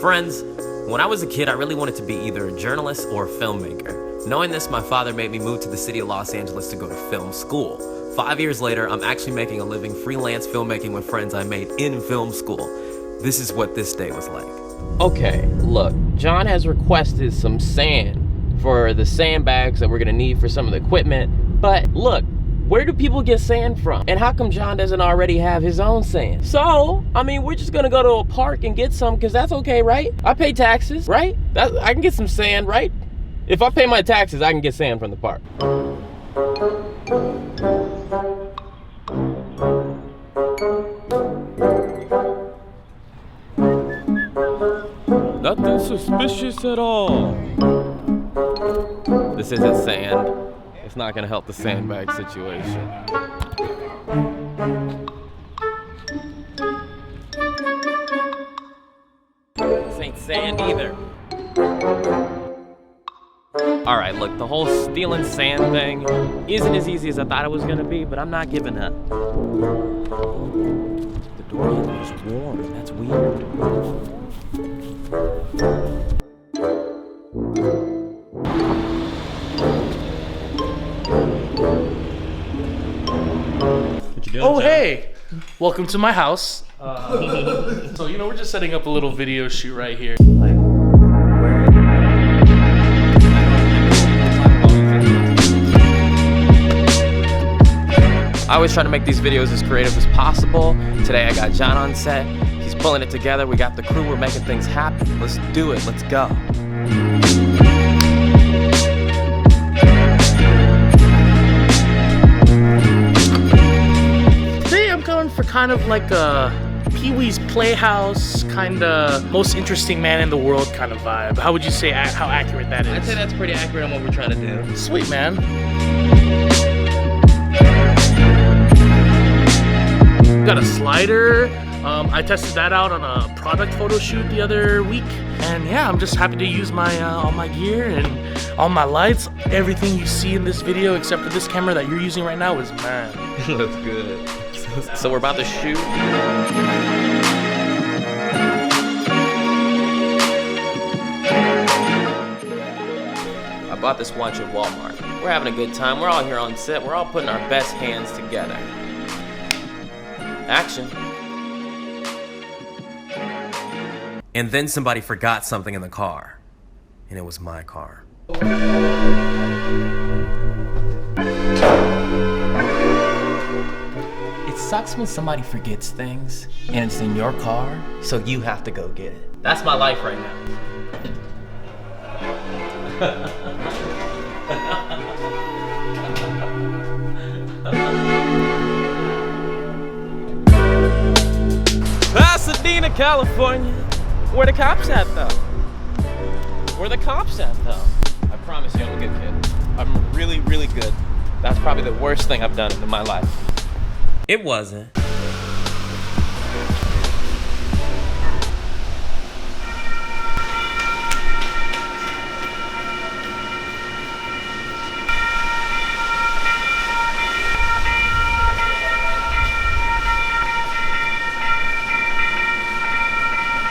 Friends, when I was a kid, I really wanted to be either a journalist or a filmmaker. Knowing this, my father made me move to the city of Los Angeles to go to film school. 5 years later, I'm actually making a living freelance filmmaking with friends I made in film school. This is what this day was like. Okay, look, John has requested some sand for the sandbags that we're gonna need for some of the equipment, but look, where do people get sand from? And how come John doesn't already have his own sand? So, I mean, we're just gonna go to a park and get some, because that's okay, right? I pay taxes, right? I can get some sand, right? If I pay my taxes, I can get sand from the park. Nothing suspicious at all. This isn't sand. It's not gonna help the sandbag situation. This ain't sand either. Alright, look, the whole stealing sand thing isn't as easy as I thought it was gonna be, but I'm not giving up. The door handle is warm. That's weird. Oh, hey! Welcome to my house. So, we're just setting up a little video shoot right here. I always try to make these videos as creative as possible. Today I got John on set. He's pulling it together. We got the crew. We're making things happen. Let's do it. Let's go. Today I'm going for kind of like a Pee-wee's Playhouse, kind of most interesting man in the world kind of vibe. How would you say how accurate that is? I'd say that's pretty accurate on what we're trying to do. Sweet, man. Got a slider. I tested that out on a product photo shoot the other week, and yeah, I'm just happy to use my all my gear and all my lights. Everything you see in this video, except for this camera that you're using right now, is mine. That's good. So we're about to shoot. I bought this watch at Walmart. We're having a good time. We're all here on set. We're all putting our best hands together. Action. And then somebody forgot something in the car. And it was my car. It sucks when somebody forgets things and it's in your car, so you have to go get it. That's my life right now. Pasadena, California. Where the cops at, though? Where the cops at, though? I promise you I'm a good kid. I'm really, really good. That's probably the worst thing I've done in my life. It wasn't.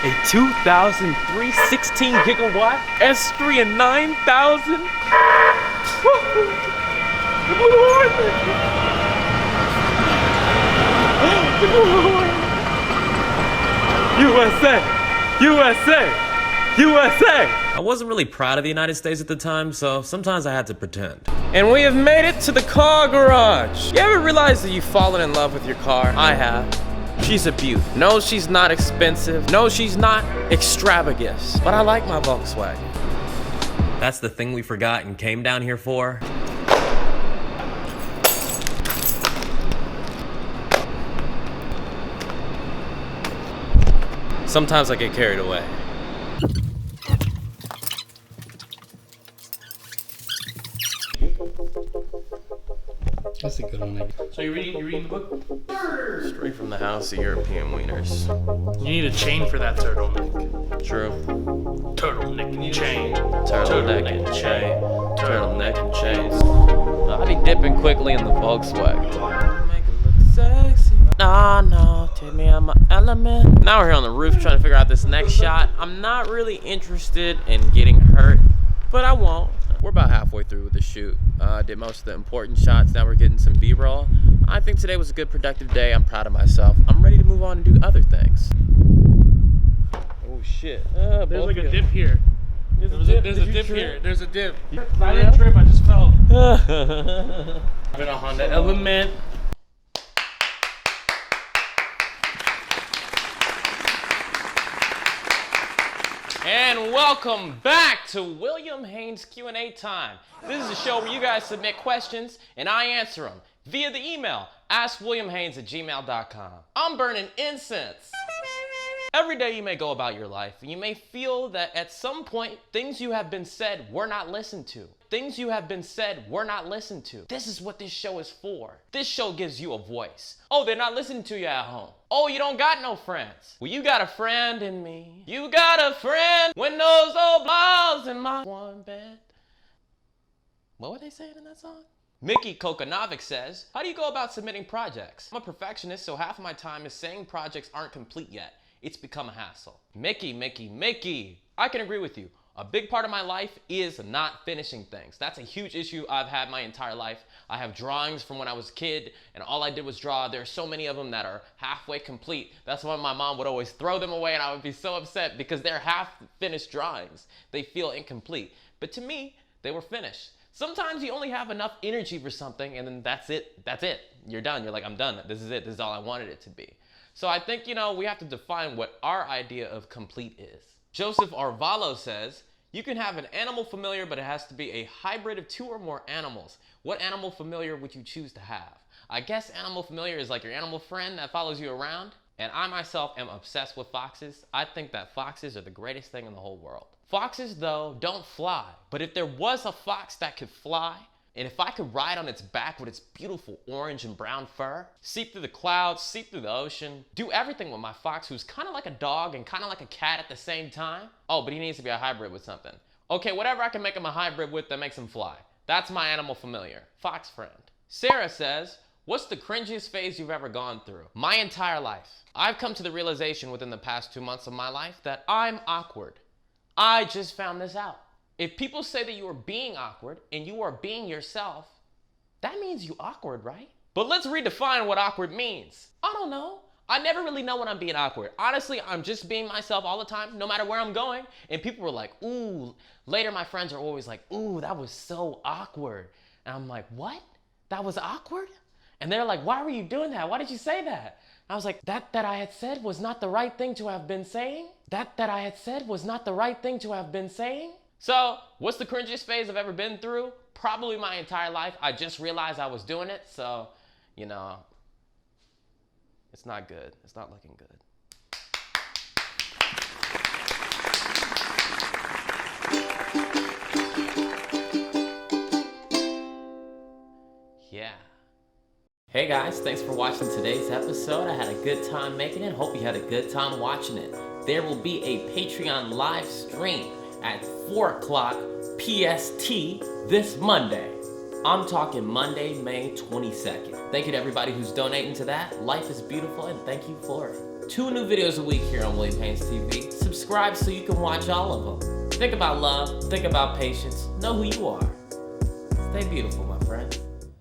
A 2003 16 gigawatt S3 and 9000. USA, USA, USA. I wasn't really proud of the United States at the time, so sometimes I had to pretend. And we have made it to the car garage. You ever realize that you've fallen in love with your car? I have. She's a beaut. No, she's not expensive. No, she's not extravagant. But I like my Volkswagen. That's the thing we forgot and came down here for. Sometimes I get carried away. That's a good one. So you reading the book? Straight from the house of European wieners. You need a chain for that turtleneck. True. Turtleneck chain. Turtleneck and chain. Turtleneck and chains. I'll be dipping quickly in the Volkswagen. Make it look sexy. No, take me out my element. element. Now we're here on the roof trying to figure out this next shot. I'm not really interested in getting hurt, but I won't. We're about halfway through with the shoot. Did most of the important shots. Now we're getting some B-roll. I think today was a good, productive day. I'm proud of myself. I'm ready to move on and do other things. Oh shit! There's like a dip here. There's a dip here. There's a dip. I didn't trip. I just fell. I've been a Honda Element. And welcome back to William Haynes Q&A time. This is a show where you guys submit questions and I answer them via the email askwilliamhaynes@gmail.com. I'm burning incense. Every day you may go about your life and you may feel that at some point things you have been said were not listened to. Things you have been said were not listened to. This is what this show is for. This show gives you a voice. Oh, they're not listening to you at home. Oh, you don't got no friends. Well, you got a friend in me. You got a friend when those old balls in my one bed. What were they saying in that song? Mickey Kokanovic says, how do you go about submitting projects? I'm a perfectionist, so half of my time is saying projects aren't complete yet. It's become a hassle. Mickey, I can agree with you. A big part of my life is not finishing things. That's a huge issue I've had my entire life. I have drawings from when I was a kid and all I did was draw. There are so many of them that are halfway complete. That's why my mom would always throw them away and I would be so upset because they're half-finished drawings. They feel incomplete. But to me, they were finished. Sometimes you only have enough energy for something and then that's it. You're done. You're like, I'm done. This is it. This is all I wanted it to be. So I think, we have to define what our idea of complete is. Joseph Arvalo says, you can have an animal familiar, but it has to be a hybrid of 2 or more animals. What animal familiar would you choose to have? I guess animal familiar is like your animal friend that follows you around. And I myself am obsessed with foxes. I think that foxes are the greatest thing in the whole world. Foxes, though, don't fly. But if there was a fox that could fly, and if I could ride on its back with its beautiful orange and brown fur, seep through the clouds, seep through the ocean, do everything with my fox who's kind of like a dog and kind of like a cat at the same time. Oh, but he needs to be a hybrid with something. Okay, whatever I can make him a hybrid with that makes him fly. That's my animal familiar. Fox friend. Sarah says, what's the cringiest phase you've ever gone through? My entire life. I've come to the realization within the past 2 months of my life that I'm awkward. I just found this out. If people say that you are being awkward and you are being yourself, that means you awkward, right? But let's redefine what awkward means. I don't know. I never really know when I'm being awkward. Honestly, I'm just being myself all the time, no matter where I'm going. And people were like, ooh. Later, my friends are always like, ooh, that was so awkward. And I'm like, what? That was awkward? And they're like, why were you doing that? Why did you say that? I was like, that I had said was not the right thing to have been saying? That I had said was not the right thing to have been saying? So, what's the cringiest phase I've ever been through? Probably my entire life. I just realized I was doing it, so, it's not good. It's not looking good. Yeah. Hey guys, thanks for watching today's episode. I had a good time making it. Hope you had a good time watching it. There will be a Patreon live stream at 4 o'clock PST this Monday. I'm talking Monday, May 22nd. Thank you to everybody who's donating to that. Life is beautiful and thank you for it. 2 new videos a week here on William Haynes TV. Subscribe so you can watch all of them. Think about love, think about patience, know who you are. Stay beautiful,